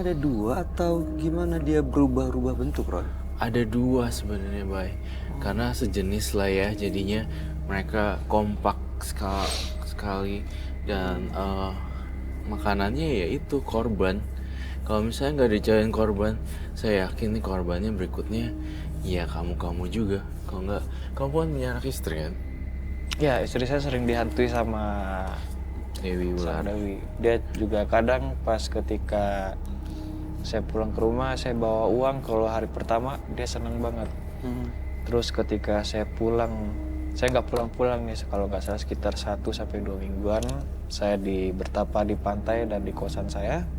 ada dua atau gimana dia berubah-ubah bentuk, Ron? Ada dua sebenarnya, Bay. Karena sejenis lah ya, jadinya mereka kompak sekali dan makanannya ya itu korban. Kalau misalnya nggak dijadiin korban, saya yakin nih korbannya berikutnya ya kamu juga. Kalau nggak, kamu kan punya anak istri kan? Ya, istri saya sering dihantui sama Dewi Wulan. Dewi. Dia juga kadang pas ketika saya pulang ke rumah, saya bawa uang. Kalau hari pertama dia seneng banget. Terus ketika saya pulang, saya nggak pulang-pulang nih, kalau nggak salah sekitar 1-2 mingguan, saya bertapa di pantai dan di kosan saya.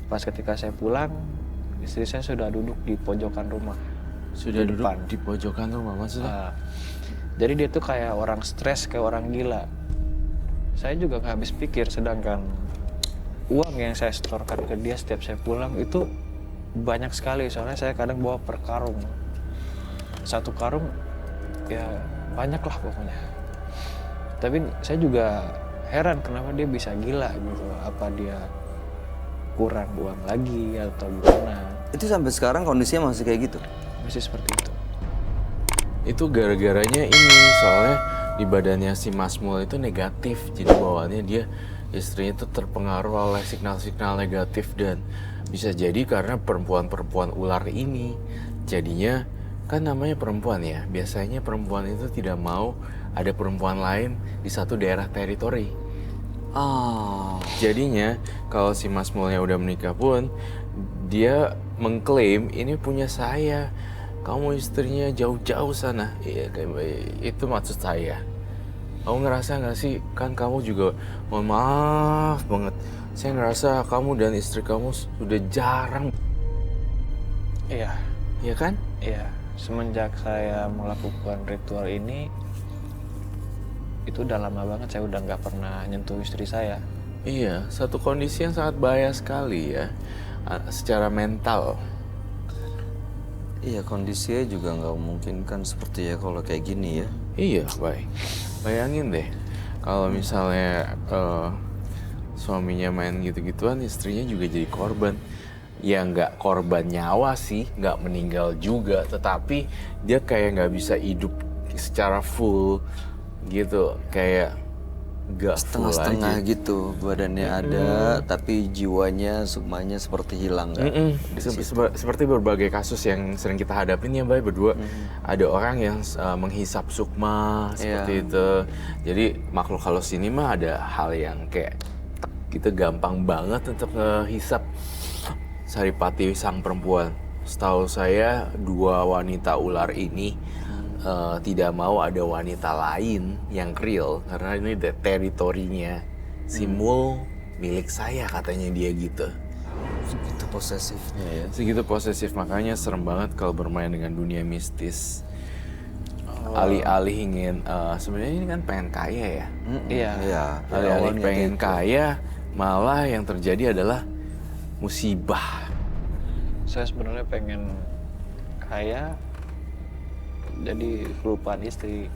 Pas ketika saya pulang, istri saya sudah duduk di pojokan rumah. Sudah duduk depan. di pojokan rumah maksudnya? Jadi dia tuh kayak orang stres, kayak orang gila. Saya juga nggak habis pikir, sedangkan uang yang saya setorkan ke dia setiap saya pulang itu banyak sekali. Soalnya saya kadang bawa per karung. Satu karung ya banyak lah pokoknya. Tapi saya juga heran kenapa dia bisa gila gitu. Apa dia kurang uang lagi atau gimana? Itu sampai sekarang kondisinya masih kayak gitu? Masih seperti itu. Itu gara-garanya ini, soalnya di badannya si Mas Mul itu negatif. Jadi bawaannya dia, istrinya itu terpengaruh oleh signal-signal negatif. Dan bisa jadi karena perempuan-perempuan ular ini. Jadinya, kan namanya perempuan ya. Biasanya perempuan itu tidak mau ada perempuan lain di satu daerah teritori. Jadinya, kalau si Mas Mulnya udah menikah pun, dia mengklaim ini punya saya. Kamu istrinya jauh-jauh sana. Iya, itu maksud saya. Kamu ngerasa gak sih? Kan kamu juga, mohon maaf banget, saya ngerasa kamu dan istri kamu sudah jarang. Iya. Iya kan? Iya. Semenjak saya melakukan ritual ini, itu udah lama banget saya udah nggak pernah nyentuh istri saya. Iya, satu kondisi yang sangat bahaya sekali ya, secara mental. Iya, kondisinya juga nggak memungkinkan seperti ya kalau kayak gini ya. Iya, baik. Bayangin deh, kalau misalnya suaminya main gitu-gituan, istrinya juga jadi korban. Ya nggak korban nyawa sih, nggak meninggal juga, tetapi dia kayak nggak bisa hidup secara full gitu, kayak nggak full aja. Setengah-setengah gitu, badannya ada, tapi jiwanya, sukmanya seperti hilang kan? Seperti berbagai kasus yang sering kita hadapin ya, Bay, berdua. Ada orang yang menghisap sukma seperti itu. Jadi makhluk halus ini mah ada hal yang kayak gitu, gampang banget untuk ngehisap saripati sang perempuan. Setahu saya 2 wanita ular ini tidak mau ada wanita lain yang real karena ini teritorinya si Mul, milik saya katanya dia gitu. Segitu posesifnya ya. Segitu posesif, makanya serem banget kalau bermain dengan dunia mistis. Alih-alih ingin sebenarnya ini kan pengen kaya ya. Iya. Alih-alih pengen kaya, malah yang terjadi adalah musibah. Saya sebenarnya pengen kaya, jadi kelupaan istri.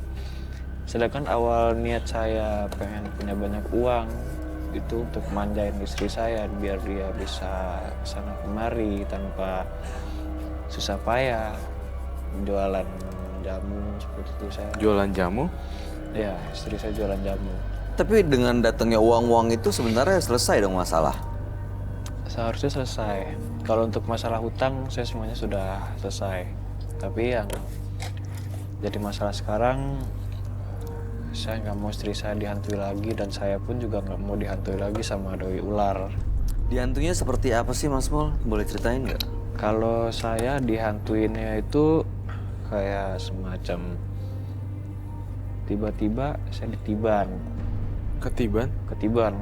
Sedangkan awal niat saya pengen punya banyak uang itu untuk manjain istri saya biar dia bisa sana kemari tanpa susah payah, jualan jamu seperti itu saya. Jualan jamu? Ya, istri saya jualan jamu. Tapi dengan datangnya uang-uang itu sebenarnya selesai dong masalah? Seharusnya selesai. Kalau untuk masalah hutang saya semuanya sudah selesai. Tapi yang jadi masalah sekarang, saya nggak mau istri saya dihantui lagi dan saya pun juga nggak mau dihantui lagi sama doi ular. Dihantunya seperti apa sih Mas Mul? Boleh ceritain nggak? Kalau saya dihantuinnya itu kayak semacam tiba-tiba saya ditiban. Ketiban,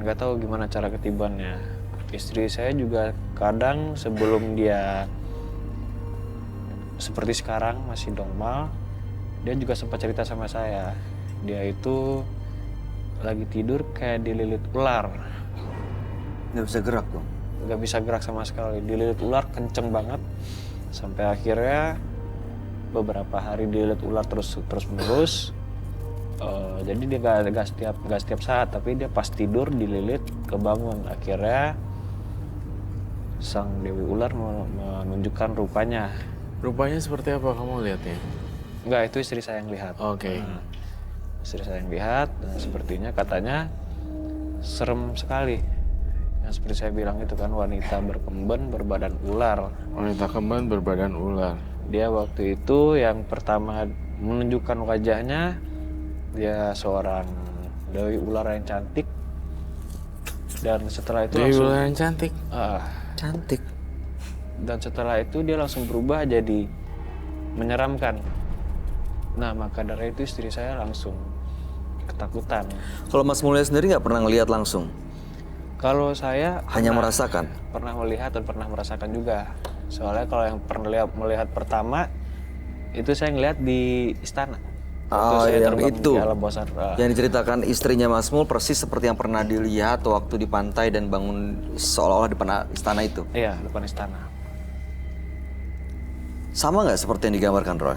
nggak tahu gimana cara ketibannya. Istri saya juga kadang sebelum dia seperti sekarang masih normal, dia juga sempat cerita sama saya. Dia itu lagi tidur kayak dililit ular. Nggak bisa gerak dong? Nggak bisa gerak sama sekali. Dililit ular kenceng banget. Sampai akhirnya beberapa hari dililit ular terus menerus. Jadi dia gak setiap saat, tapi dia pas tidur dililit kebangun. Akhirnya sang Dewi Ular menunjukkan rupanya. Rupanya seperti apa kamu lihatnya? Enggak, itu istri saya yang lihat. Oke. Nah, istri saya yang lihat, dan sepertinya katanya serem sekali. Yang seperti saya bilang itu kan, wanita berkemben berbadan ular. Wanita kemban berbadan ular. Dia waktu itu yang pertama menunjukkan wajahnya, dia seorang Dewi Ular yang cantik. Dan setelah itu Dewi langsung ular yang cantik. Cantik. dan setelah itu dia langsung berubah jadi menyeramkan. Nah, maka dari itu istri saya langsung ketakutan. Kalau Mas Mulya sendiri nggak pernah ngelihat langsung? Kalau saya Hanya merasakan? pernah melihat dan pernah merasakan juga. Soalnya kalau yang pernah melihat pertama itu saya ngelihat di istana. Oh, saya yang terbang itu. di alam bawah sadar. Yang diceritakan istrinya Mas Mul persis seperti yang pernah dilihat waktu di pantai dan bangun seolah-olah di depan istana itu. Iya, depan istana. Sama nggak seperti yang digambarkan Roy?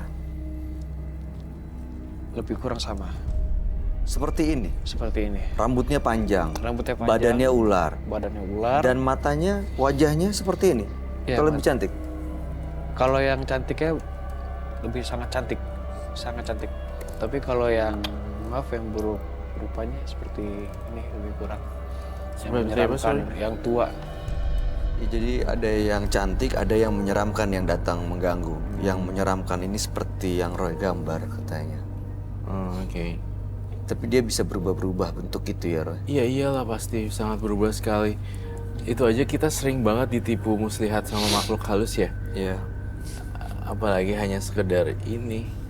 Lebih kurang sama. Seperti ini. Seperti ini. Rambutnya panjang. Rambutnya panjang. Badannya ular. Badannya ular. Dan matanya, wajahnya seperti ini. Iya, Atau lebih cantik? Kalau yang cantiknya lebih sangat cantik. Sangat cantik. Tapi kalau yang maaf yang buruk rupanya seperti ini lebih kurang. Yang Seperti apa, menyeramkan, sorry? yang tua. Ya, jadi ada yang cantik, ada yang menyeramkan yang datang mengganggu. Yang menyeramkan ini seperti yang Roy gambar katanya. Oh, oke. Tapi dia bisa berubah-berubah bentuk gitu ya Roy? Iya iyalah pasti sangat berubah sekali. Itu aja kita sering banget ditipu muslihat sama makhluk halus ya. Iya. Apalagi hanya sekedar ini.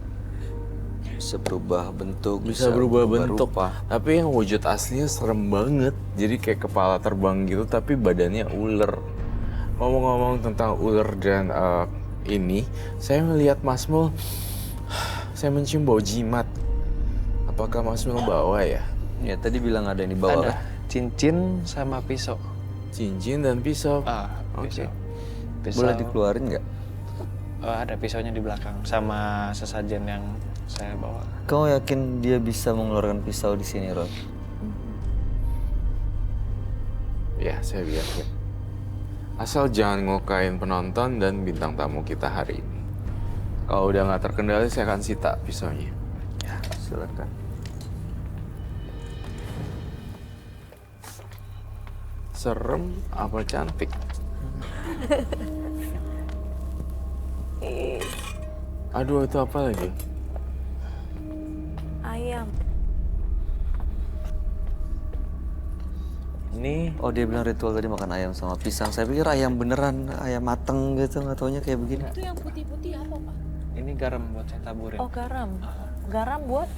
Bisa berubah bentuk, Bisa berubah bentuk. rupa. Tapi yang wujud aslinya serem banget. Jadi kayak kepala terbang gitu tapi badannya ular. Ngomong-ngomong tentang ular dan ini, saya melihat Mas Mul, saya mencium bau jimat. Apakah Mas Mul bawa ya? Ya tadi bilang ada yang di bawah. Ada cincin sama pisau. Cincin dan pisau. Pisau. Boleh dikeluarin nggak? Ada pisaunya di belakang sama sesajen yang saya bawa. Kau yakin dia bisa mengeluarkan pisau di sini Roy? Ya, saya yakin. Asal jangan ngokain penonton dan bintang tamu kita hari ini. Kalau udah nggak terkendali, saya akan sita pisaunya. Ya silakan. Serem apa cantik? Aduh, itu apa lagi? Ayam. Ini Oh dia bilang ritual tadi makan ayam sama pisang. Saya pikir ayam beneran, ayam mateng gitu, nggak taunya kayak begini. Itu yang putih-putih apa, Pak? ini garam buat saya taburin. Oh, garam. Garam buat?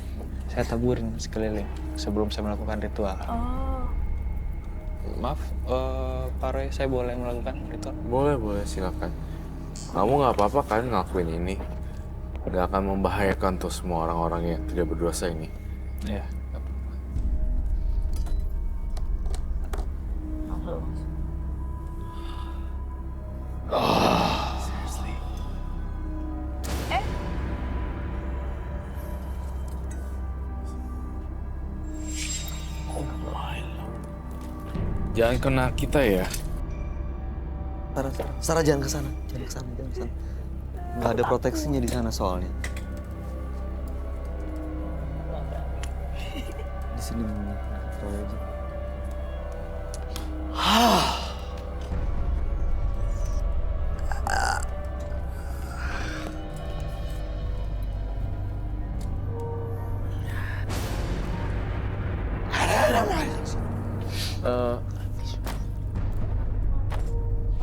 Saya taburin sekeliling sebelum saya melakukan ritual. Oh. Maaf, Pak Roy, saya boleh melakukan ritual? Boleh, silakan. Kamu nggak apa-apa kan ngelakuin ini? Nggak akan membahayakan tuh semua orang-orang yang tidak berdosa ini. Iya. Jangan kena kita ya. Sarah jangan ke sana, jangan ke sana, jangan ke sana. Nggak ada proteksinya di sana soalnya. Di sini Roy aja. Oh,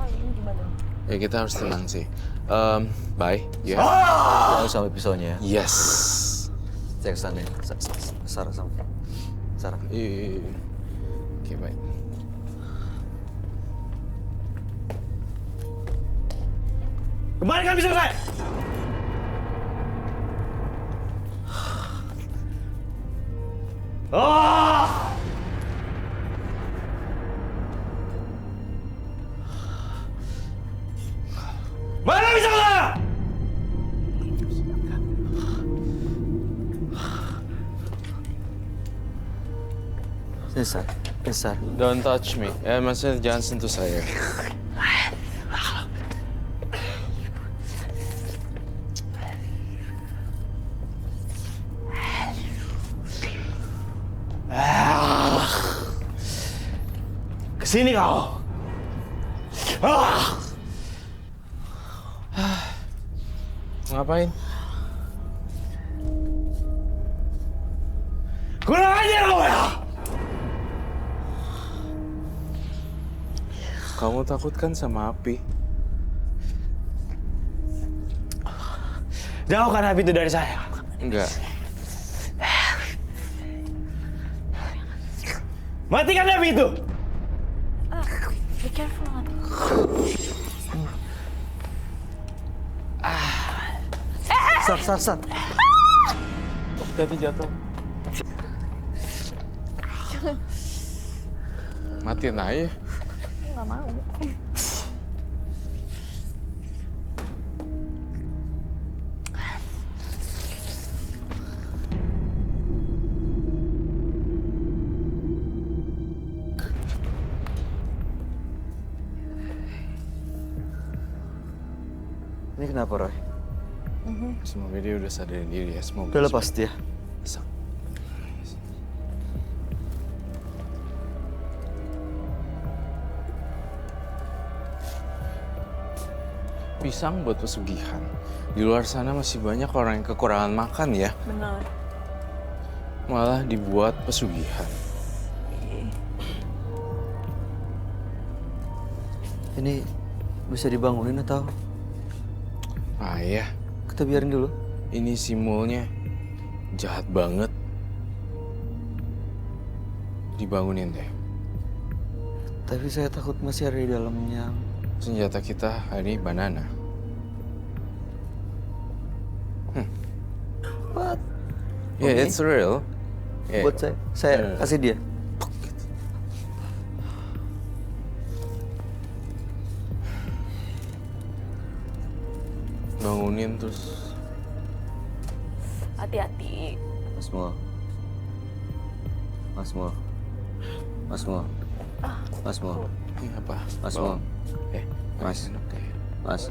ini gimana? Ya kita harus tenang sih. Bye. Ya. Mau sampai pisaunya ya. Yes. Cek sana ya. Sarah sama. Sarah. Iya. Oke, baik. Kembalikan pisau saya! Mana pisau saya? Sini Sar. Sar. Don't touch me. Maksudnya jangan sentuh saya. Sini kau. Ngapain? Kurang ajar kau ya. Kamu takut kan sama api? Jauhkan api itu dari saya. Enggak. Matikan api itu. Be careful, Adi. Sat. Tadi jatuh. Matiin aja. Nggak mau. Ini kenapa, Roy? Semoga dia udah sadarin diri ya. Semoga. Udah lepas dia. Pisang buat pesugihan. Di luar sana masih banyak orang yang kekurangan makan ya. Benar. Malah dibuat pesugihan. Ini bisa dibangunin atau Ayah, kita biarin dulu? ini simulnya jahat banget. Dibangunin deh. Tapi saya takut masih ada di dalamnya. Senjata kita hari ini banana. What? Yeah, Oke. it's real. Yeah. Buat saya kasih dia. Bangunin terus. Hati-hati. Mas Mo. Ini apa? Mas Bangun. Mo. Mas. enak ya. Mas.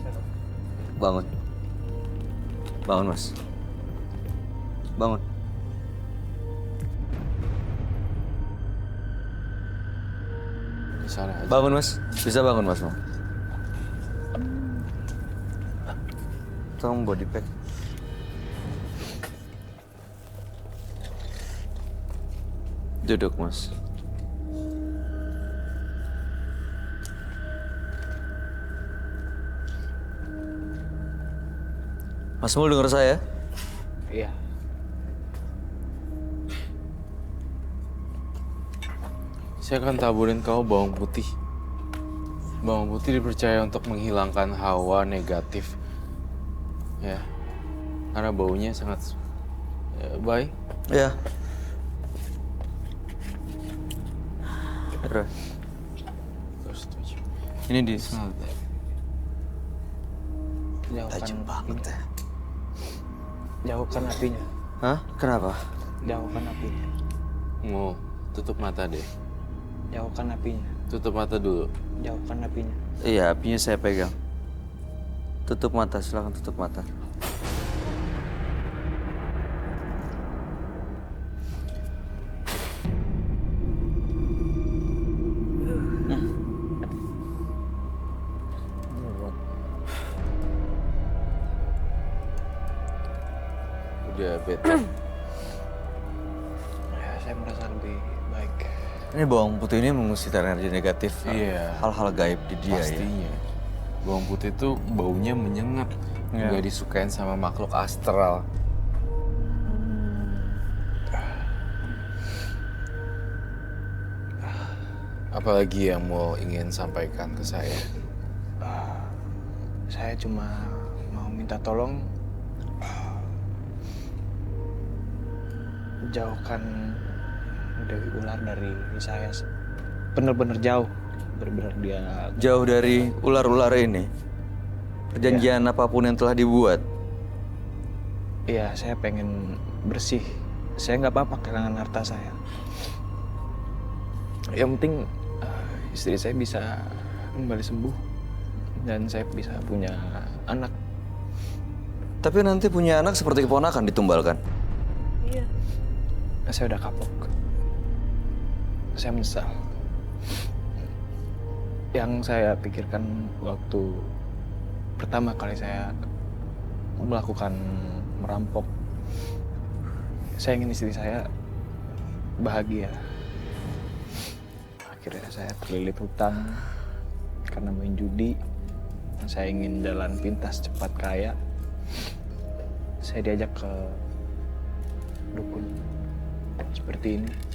Bangun. Bangun, Mas. Bangun. Di sana aja. Bangun, Mas. Bisa bangun, Mas Mo. Tolong body pack. Duduk, Mas. Mas Mul dengar saya? Iya. Saya akan taburin kau bawang putih. Bawang putih dipercaya untuk menghilangkan hawa negatif. Ya, karena baunya sangat baik. Ya. Roy, Terus setuju. ini di Jauhkan banget ya. Jauhkan apinya. Hah? Kenapa? Jauhkan apinya. Mau tutup mata deh. Jauhkan apinya. Tutup mata dulu. Jauhkan apinya. Iya, apinya saya pegang. Tutup mata, silakan tutup mata. Udah bete. Ya, saya merasa lebih baik. Ini bawang putih ini mengusir energi negatif. Iya. Hal-hal gaib di dia ya. Pastinya. Bawang putih tuh baunya menyengat. Nggak disukain sama makhluk astral. Apalagi yang mau ingin sampaikan ke saya? Saya cuma mau minta tolong jauhkan Dewi Ular dari saya. Bener-bener jauh. Bener-bener dia. Jauh dari ular-ular ini. Perjanjian apapun yang telah dibuat. Iya, saya pengen bersih. Saya nggak apa-apa kehilangan harta saya. Yang penting istri saya bisa kembali sembuh dan saya bisa punya anak. Tapi nanti punya anak seperti keponakan ditumbalkan. Iya. Saya udah kapok. Saya menyesal. Yang saya pikirkan waktu pertama kali saya melakukan merampok, saya ingin istri saya bahagia. Akhirnya saya terlilit hutang karena main judi. Saya ingin jalan pintas cepat kaya. Saya diajak ke dukun seperti ini.